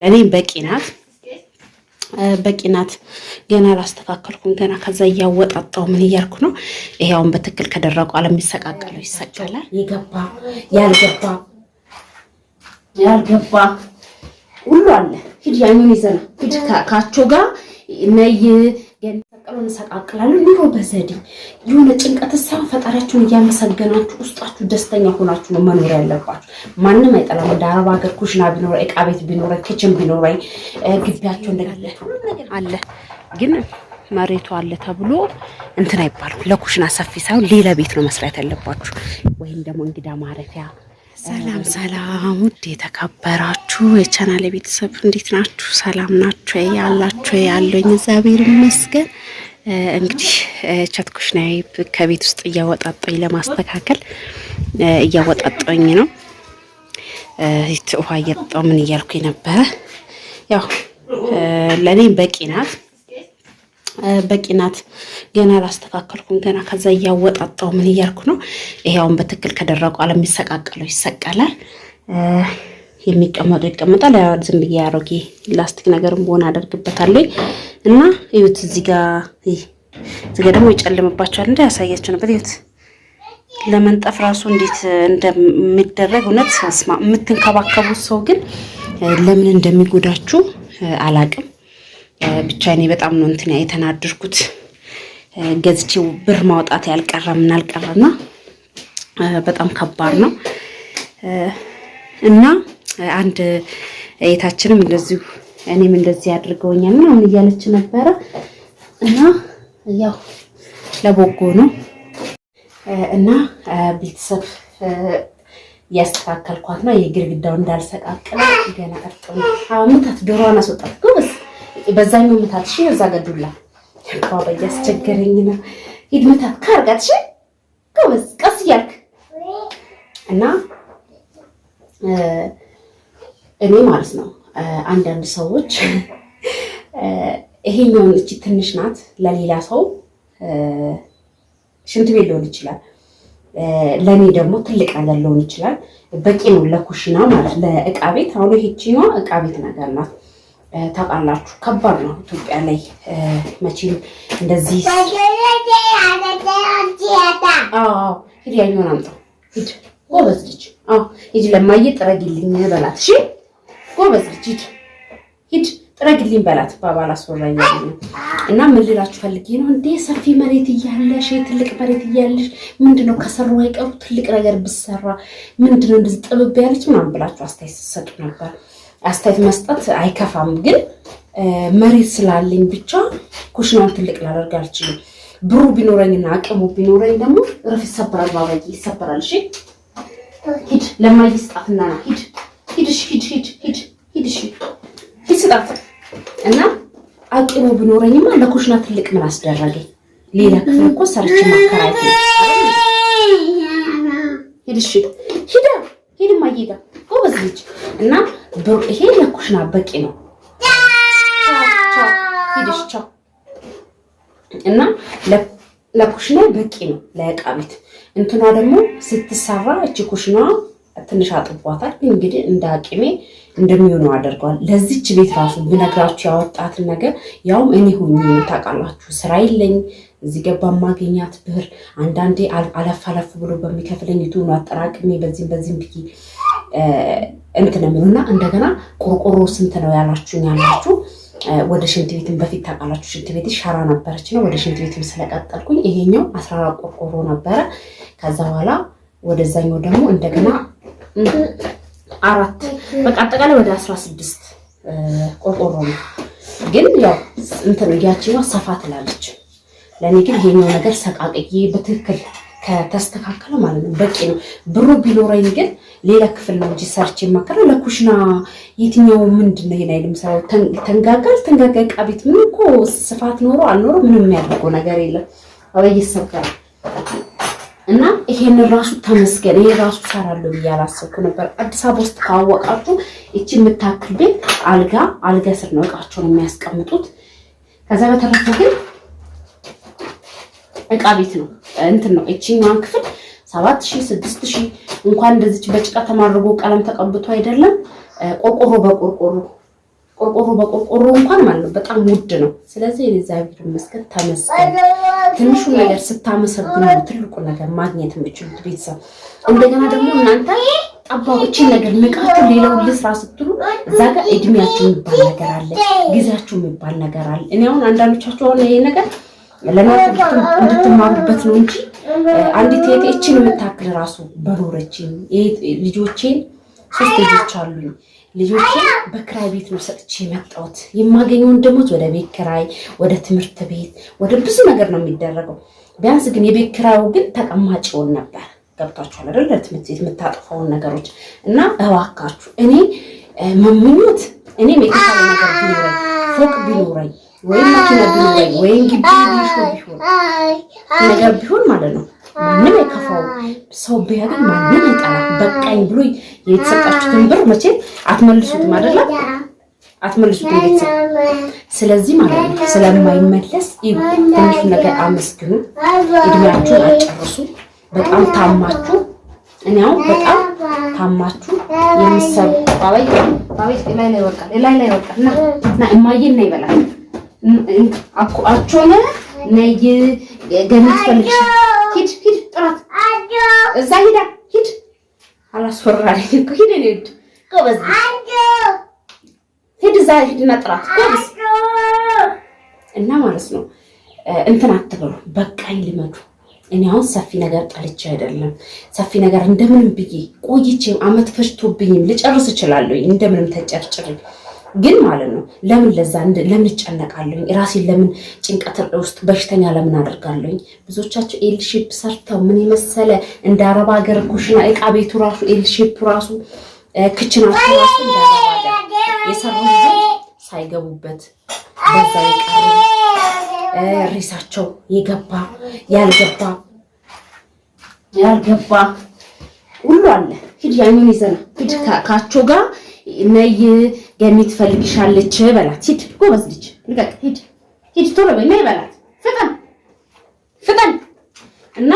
እኔ በቂ ናት ገና አላስተካከልኩም ገና ከዛ ያወጣጣው ምን እያልኩ ነው ይሄውን በትክክል ከደረቁ አለም ይሰቃቀለው ይሰቀላል ይገባ ያልገባ ሁሉ አለ ሂድ ያኙን ይዘና ሂድ ካቾ ጋር ነይ ገንተቀሉን ሰቃቀላሉ ኑሮ በዘዴ የሆነ ጭንቀትሳ ፈጣሪያችሁን እያመሰገናችሁ ውስጣችሁ ደስተኛ ሆናችሁ ነው መኖር ያለባችሁ ማንንም አይጠላም ዳራባ ሀገር ኩሽና ቢኖር እቃ ቤት ቢኖር ኪችን ቢኖር ግቢያችሁ እንደገለ አለ ግን መሬቱ አለ ተብሎ እንትን አይባልም ለኩሽና ሰፊ ሳይሆን ሌላ ቤት ነው መስራት ያለባችሁ ወይም ደግሞ እንግዳ ማረፊያ ሰላም ውድ የተከበራችሁ የቻናሌ ቤተሰብ እንዴት ናችሁ ሰላም ናችሁ ያላችሁ ያለኝ እግዚአብሔር ይመስገን እንግዲህ ቻትኩሽናይ ከቤት ውስጥ እያወጣጣኝ ለማስተካከል እያወጣጣኝ ነው ውሃ እየጠጣሁ ምን እያልኩኝ ነበር ያው ለኔ በቂ ናት ገና አላስተካከልኩም ገና ከዛ ያወጣጣው ምን እያልኩ ነው ይሄውን በትክክል ከደረቁ አለም ይሰቃቀለው ይሰቀላል የሚቀመጡ ይቀመጣል ያው ዝም ብዬ አሮጌ ፕላስቲክ ነገርም ሆነ አደርግበታለሁ እና እዩት እዚህ ጋር ደግሞ ይጨልምባቸዋል እንደ ያሳያችሁ ነበር እዩት ለመንጠፍ ራሱ እንዴት እንደሚደረግ እውነት አስማ የምትንከባከቡት ሰው ግን ለምን እንደሚጎዳችሁ አላቅም ብቻ እኔ በጣም ነው እንትን የተናደርኩት ገዝቼው ብር ማውጣት ያልቀረና በጣም ከባድ ነው እና አንድ እይታችንም እንደዚሁ እኔም እንደዚህ አድርገውኛል ምናምን እያለች ነበረ እና ያው ለቦጎ ነው እና ቤተሰብ ያስተካከልኳት ነው የግርግዳው እንዳልሰቃቀለ ገና አጥቶ አሁንታት ዶሮዋን አስወጣት ጎበዝ በዛኛው መታት እሺ እዛ ገዱላ ባባ ያስቸገረኝ ነው ሂድ መታት ካርጋት እሺ ጎበዝ ቀስ እያልክ እና እኔ ማለት ነው አንዳንድ ሰዎች ይሄኛውን እቺ ትንሽ ናት ለሌላ ሰው ሽንት ቤት ሊሆን ይችላል ለኔ ደግሞ ትልቅ ነገር ሊሆን ይችላል በቂ ነው ለኩሽና ማለት ለእቃ ቤት አሁን ይሄቺዋ እቃ ቤት ነገር ናት ታውቃላችሁ ከባድ ነው ኢትዮጵያ ላይ መቼም እንደዚህ ሂድ ያኛውን አምጣው ሂድ ጎበዝ ልጅ ሂድ ለማየ ጥረግልኝ በላት እሺ ጎበዝ ልጅ ሂድ ጥረግልኝ በላት ባባላ አስወራኛል እና ምን ልላችሁ ፈልጌ ነው እንዴ ሰፊ መሬት እያለሽ ትልቅ መሬት እያለሽ ምንድነው ከሰሩ አይቀሩ ትልቅ ነገር ብሰራ ምንድነው እንደዚህ ጥብብ ያለች ምናምን ብላችሁ አስተያየት ሰጡ ነበር አስተያየት መስጠት አይከፋም ግን መሬት ስላለኝ ብቻ ኩሽናውን ትልቅ ላደርግ አልችልም ብሩ ቢኖረኝና አቅሙ ቢኖረኝ ደግሞ ረፍ ይሰበራል ባባዬ ይሰበራል እሺ ሂድ ለማይስጣትና ሂድ ስጣት እና አቅሙ ቢኖረኝማ ለኩሽና ትልቅ ምን አስደረገኝ ሌላ ክፍል እኮ ሰርች ማከራየት ሂድ ማይጋ ጎበዝ ልጅ እና ይሄ ለኩሽና በቂ ነው ሂድሽ ቻው እና ለኩሽና በቂ ነው ለእቃ ቤት እንትኗ ደግሞ ስትሰራ እቺ ኩሽና ትንሽ አጥቧታል እንግዲህ እንደ አቅሜ እንደሚሆነው አደርጋለሁ ለዚህች ቤት ራሱ ብነግራችሁ ያወጣትን ነገር ያውም እኔ ሆኜ ነው ታውቃላችሁ ስራ የለኝ እዚህ ገባ ማግኛት ብር አንዳንዴ አለፍ ብሎ በሚከፍለኝ ይቱን አጠራቅሜ በዚህም ብዬ እንትነውና እንደገና ቆርቆሮ ስንት ነው ያላችሁ ወደ ሽንት ቤትም በፊት ታውቃላችሁ ሽንት ቤት ሻራ ነበረች ነው ወደ ሽንት ቤትም ስለቀጠልኩኝ ይሄኛው 14 ቆርቆሮ ነበረ ከዛ በኋላ ወደዛኛው ደግሞ እንደገና 4 በቃ አጠቃላይ ወደ 16 ቆርቆሮ ነው ግን ያው እንትን ያቺው ሰፋ ትላለች ለኔ ግን ይሄኛው ነገር ሰቃቅዬ በትክክል ከተስተካከለ ማለት ነው በቂ ነው ብሩ ቢኖረኝ ግን ሌላ ክፍል ነው እንጂ ሰርች ማከራ ለኩሽና የትኛው ምንድነው ይሄን አይደለም ሰው ተንጋጋ ዕቃ ቤት ምን እኮ ስፋት ኖሮ አልኖሮ ምንም የሚያደርገው ነገር የለም አበይ ይሰካል እና ይሄን ራሱ ተመስገን ይሄ ራሱ ሰራለሁ ያላሰብኩ ነበር አዲስ አበባ ውስጥ ካወቃችሁ እቺ የምታክል ቤት አልጋ ስር ነው ዕቃቸውን የሚያስቀምጡት ከዛ በተረፈ ግን ዕቃ ቤት ነው እንትን ነው እቺኛው ክፍል 7000 6000 እንኳን እንደዚህ በጭቃ ተማርጎ ቀለም ተቀብቶ አይደለም ቆርቆሮ በቆርቆሮ ቆርቆሮ በቆርቆሮ እንኳን ማለት ነው በጣም ውድ ነው። ስለዚህ እግዚአብሔር ይመስገን ተመስገን። ትንሹ ነገር ስታመሰግኑ ትልቁ ነገር ማግኘት የምትችሉት ቤተሰብ። እንደገና ደግሞ እናንተ ጠባዎችን ነገር ንቃችሁ ሌላው ልስራ ስትሉ እዛ ጋር እድሜያችሁ የሚባል ነገር አለ፣ ጊዜያችሁ የሚባል ነገር አለ። እኔ አሁን አንዳንዶቻችሁ አሁን ይሄ ነገር ለናንተ እንድትማሩበት ነው እንጂ አንዲት እቺን የምታክል ራሱ በኖረችኝ ልጆቼን 3 ልጆች አሉኝ። ልጆቼን በክራይ ቤት ነው ሰጥቼ የመጣሁት። የማገኘውን ደሞዝ ወደ ቤት ክራይ፣ ወደ ትምህርት ቤት፣ ወደ ብዙ ነገር ነው የሚደረገው። ቢያንስ ግን የቤት ክራዩ ግን ተቀማጭ ይሆን ነበር። ገብታችኋል አይደል? ለትምህርት ቤት የምታጠፋውን ነገሮች እና እባካችሁ እኔ መምኞት እኔ የተሻለ ነገር ቢኖረኝ ፎቅ ቢኖረኝ ወይ መኪና ቢኖረኝ ወይ ግቢ ቢሆን ነገር ቢሆን ማለት ነው ማንም የከፋው ሰው ቢያገኝ ማንም ይጣላል። በቃኝ ብሎ የተሰጣችሁትን ብር መቼ አትመልሱትም አይደል? አትመልሱትም ቤተሰብ። ስለዚህ ማለት ነው ስለማይመለስ ትንሽ ነገር አመስግኑ። እድሜያችሁን አጨርሱ። በጣም ታማችሁ እኔ አሁን በጣም ታማችሁ የምትሰሩ ባባይ ላይ ወርቃል እና እማዬን ነው ይበላል አቾነ ነይ ገነት ፈልግሽ ሂድ ጥራት እዛ ሂድ አላስፈራሪ እኮ ሂድ ነው ጎበዝ ሂድ እዛ ሂድና ጥራት ጎበዝ እና ማለት ነው እንትን አትበሉ። በቃኝ ልመዱ። እኔ አሁን ሰፊ ነገር ጠልቼ አይደለም። ሰፊ ነገር እንደምንም ብዬ ቆይቼም አመት ፈጅቶብኝም ልጨርስ እችላለሁ። እንደምንም ተጨርጭሬ ግን ማለት ነው ለምን እጨነቃለሁ? ራሴን ለምን ጭንቀት ውስጥ በሽተኛ ለምን አደርጋለሁ? ብዙዎቻችሁ ኤል ሼፕ ሰርተው ምን የመሰለ እንደ አረብ ሀገር ኩሽና ዕቃ ቤቱ ራሱ ኤል ሼፕ ራሱ ክችናቸው ራሱ እንደ አረብ ሀገር የሰሩ ሳይገቡበት በዛ ይቀር ሪሳቸው የገባ ያልገባ ሁሉ አለ። ሂድ ያኙን ይዘና ሂድ ካቸው ጋር ነይ ገሚት ፈልግሻለች በላት። ሂድ ጎበዝ ልጅ ልቀቅ። ሂድ ቶሎ በይ ነይ በላት። ፍጠን እና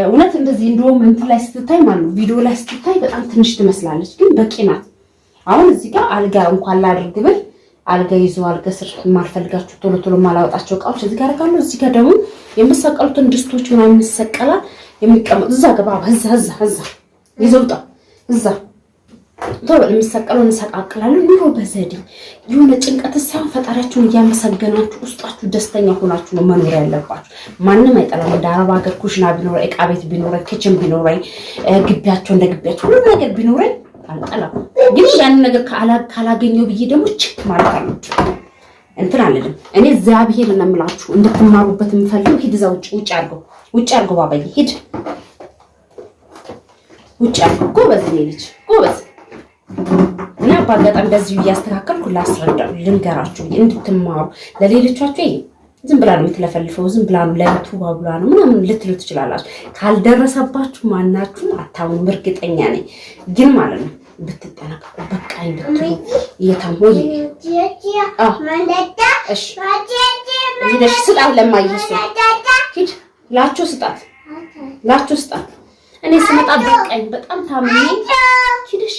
እውነት እንደዚህ እንደውም እንትን ላይ ስትታይ ማለት ነው ቪዲዮ ላይ ስትታይ በጣም ትንሽ ትመስላለች፣ ግን በቂ ናት። አሁን እዚህ ጋር አልጋ እንኳን ላድርግ ብል አልጋ ይዞ አልጋ ስር የማልፈልጋችሁ ቶሎ ማላወጣቸው እቃዎች እዚህ ጋር አደርጋለሁ። እዚህ ጋር ደግሞ የምሰቀሉትን ድስቶች ምናምን ይሰቀላል የሚቀመጡ እዛ ገባ እዛ ይዘውጣ እዛ ቶሎ የሚሰቀለው እንሰቃቅላለሁ። ኑሮ በዘዴ የሆነ ጭንቀት ሳይሆን ፈጣሪያችሁን እያመሰገናችሁ ውስጣችሁ ደስተኛ ሆናችሁ ነው መኖር ያለባችሁ። ማንም አይጠላም። እንደ አረብ ሀገር ኩሽና ቢኖረኝ፣ ዕቃ ቤት ቢኖረኝ፣ ኪችን ቢኖረኝ፣ ግቢያቸው እንደ ግቢያቸው ሁሉ ነገር ቢኖረኝ አልጠላም። ግን ያን ነገር ካላገኘው ብዬ ደግሞ ችክ ማለት አለች እንትን አለልም። እኔ እግዚአብሔር ነው የምላችሁ እንድትማሩበት የምፈልገው። ሂድ እዛ ውጭ አድርገው ባባዬ ሂድ ውጭ አድርገው። ጎበዝ ልጅ ጎበዝ። እና በአጋጣሚ እንደዚህ እያስተካከልኩ ላስረዳው ልንገራችሁ እንድትማሩ። ለሌሎቻችሁ ዝም ብላ ነው የምትለፈልፈው፣ ዝም ብላ ነው ለዩቱብ ብላ ነው ምናምን ልትሉ ትችላላችሁ። ካልደረሰባችሁ ማናችሁም አታውኑ፣ እርግጠኛ ነኝ። ግን ማለት ነው ብትጠነቀቁ በቃኝ ብትሉ እየታሞይ ሂደሽ ስጣት ለማይሱ ሂድ ላችሁ ስጣት። እኔ ስመጣ በቃኝ በጣም ታምሜ ሂደሽ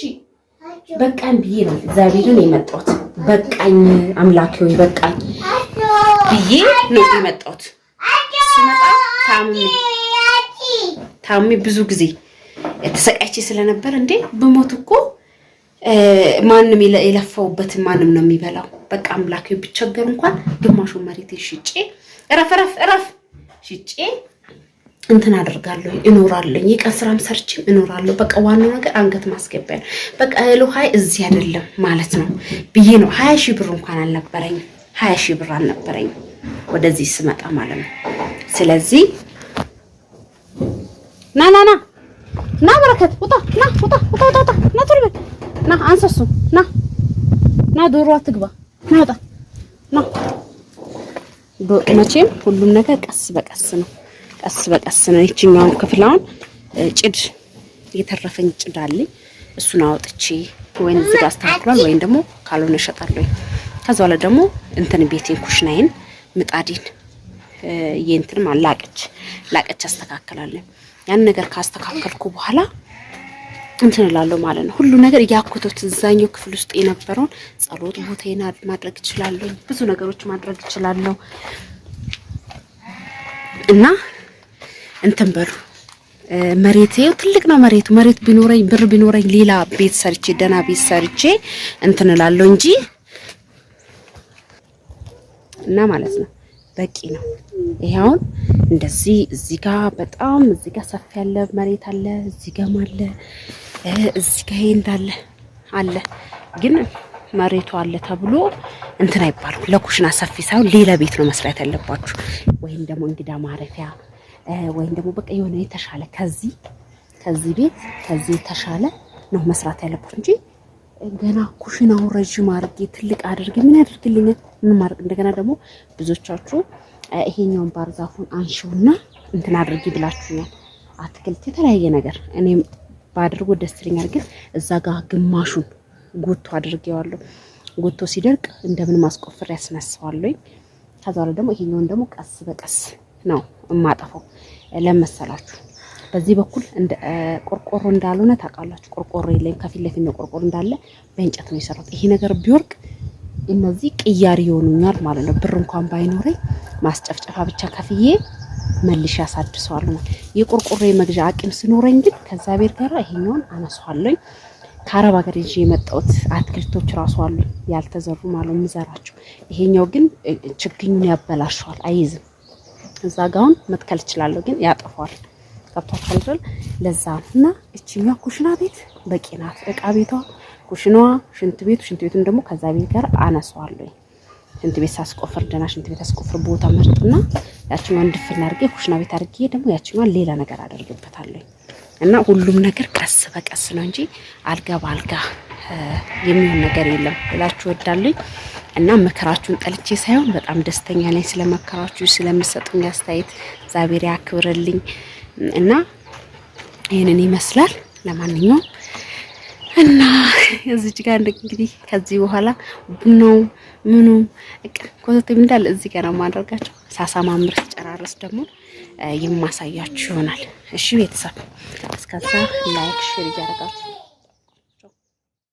በቃኝ ብዬ ነው እግዚአብሔርን የመጣሁት። በቃኝ አምላኬ ሆይ በቃኝ ብዬ ነው የመጣሁት። ስመጣ ታምሜ ብዙ ጊዜ ተሰቃይቼ ስለነበር እንዴ በሞት እኮ ማንም የለፋውበትን ማንም ነው የሚበላው። በቃ አምላኬ ብቸገር እንኳን ግማሹ መሬት ሽጬ እረፍ ሽጬ እንትን አደርጋለሁ እኖራለሁ። የቀን ስራም ሰርችም እኖራለሁ። በቃ ዋናው ነገር አንገት ማስገቢያ ነው። በቃ ሀይ እዚህ አይደለም ማለት ነው ብዬ ነው 20 ሺህ ብር እንኳን አልነበረኝም። 20 ሺህ ብር አልነበረኝም ወደዚህ ስመጣ ማለት ነው። ስለዚህ ና በረከት ውጣ ና ቶሎ በል ና አንሰሱ ና ዶሮ አትግባ ና ውጣ ና። መቼም ሁሉም ነገር ቀስ በቀስ ነው ይችኛውን ክፍላውን ጭድ የተረፈኝ ጭድ አለኝ። እሱን አውጥቼ ወይን እዚህ ጋር አስተካክሏል ወይን ደግሞ ካልሆነ እሸጣለሁ። ከዛ በኋላ ደግሞ እንትን ቤቴን ኩሽናዬን ምጣዴን የእንትን ላቀች አስተካክላለሁ። ያን ነገር ካስተካከልኩ በኋላ እንትን እላለሁ ማለት ነው። ሁሉ ነገር ያኩቶት እዛኛው ክፍል ውስጥ የነበረውን ጸሎት ቦታዬን ማድረግ እችላለሁ። ብዙ ነገሮች ማድረግ እችላለሁ እና እንትን በሉ መሬት ትልቅ ነው። መሬት ቢኖረኝ ብር ቢኖረኝ ሌላ ቤት ሰርቼ ደና ቤት ሰርቼ እንትን እላለሁ እንጂ እና ማለት ነው በቂ ነው። ይሄውን እንደዚህ እዚህ ጋር በጣም እዚህ ጋር ሰፊ ያለ መሬት አለ፣ እዚህ ጋርም አለ፣ እዚህ ጋር እንዳለ አለ። ግን መሬቱ አለ ተብሎ እንትን አይባልም። ለኩሽና ሰፊ ሳይሆን ሌላ ቤት ነው መስራት ያለባችሁ፣ ወይም ደግሞ እንግዳ ማረፊያ ወይም ደግሞ በቃ የሆነ የተሻለ ከዚህ ቤት ከዚህ የተሻለ ነው መስራት ያለባችሁ እንጂ ገና ኩሽናው ረጅም አድርጌ ትልቅ አድርጌ ምን ያደርግልኛል? ምን ማድረግ እንደገና ደግሞ ብዙዎቻችሁ ይሄኛውን ባርዛፉን አንሺውና እንትን አድርጊ ብላችሁኛል። አትክልት የተለያየ ነገር እኔም ባድርጎ ደስ ይለኛል። ግን እዛ ጋር ግማሹን ጎቶ አድርጌዋለሁ። ጎቶ ሲደርቅ እንደምን ማስቆፈር ያስነሳዋለኝ። ከዛ በኋላ ደግሞ ይሄኛውን ደግሞ ቀስ በቀስ ነው እማጠፈው ለመሰላችሁ። በዚህ በኩል እንደ ቆርቆሮ እንዳልሆነ ታውቃላችሁ። ቆርቆሮ የለም፣ ከፊት ለፊት ነው ቆርቆሮ እንዳለ በእንጨት ነው የሰራሁት። ይሄ ነገር ቢወርቅ እነዚህ ቅያሪ ይሆኑኛል ማለት ነው። ብር እንኳን ባይኖረኝ ማስጨፍጨፋ ብቻ ከፍዬ መልሼ ያሳድሰዋለሁ። የቆርቆሮ የመግዣ አቅም ሲኖረኝ ግን ከዛ ቤት ጋር ይሄኛውን አነሳዋለሁ። ከአረብ ሀገር ይዤ የመጣሁት አትክልቶች ራሱ አሉ ያልተዘሩ ማለት የምዘራቸው። ይሄኛው ግን ችግኙን ያበላሸዋል፣ አይይዝም። እዛ ጋውን መትከል እችላለሁ ግን ያጠፋዋል። ከብቷል ለዛ እና እቺኛው ኩሽና ቤት በቂ ናት። እቃ ቤቷ፣ ኩሽናዋ፣ ሽንት ቤቱን ደግሞ ከዛ ቤት ጋር አነሳዋለሁ። ሽንት ቤት ሳስቆፍር ደና ሽንት ቤት አስቆፍር ቦታ መርጥና ያቺኛው እንድፍና አድርጌ ኩሽና ቤት አድርጌ ደግሞ ያቺኛው ሌላ ነገር አደርግበታለሁ። እና ሁሉም ነገር ቀስ በቀስ ነው እንጂ አልጋ ባልጋ የሚሆን ነገር የለም እላችሁ ወዳለኝ። እና መከራችሁን ጠልቼ ሳይሆን በጣም ደስተኛ ነኝ ስለመከራችሁ፣ ስለምሰጡኝ አስተያየት እግዚአብሔር ያክብርልኝ። እና ይሄንን ይመስላል። ለማንኛውም እና እዚህ ጋር እንግዲህ ከዚህ በኋላ ቡናው ምኑ ኮተት እንዳለ እዚህ ጋር ነው ማድረጋቸው። ሳሳማምር ሲጨራረስ ደግሞ የማሳያችሁ ይሆናል። እሺ ቤተሰብ እስከዛ ላይክ ሼር እያደረጋችሁ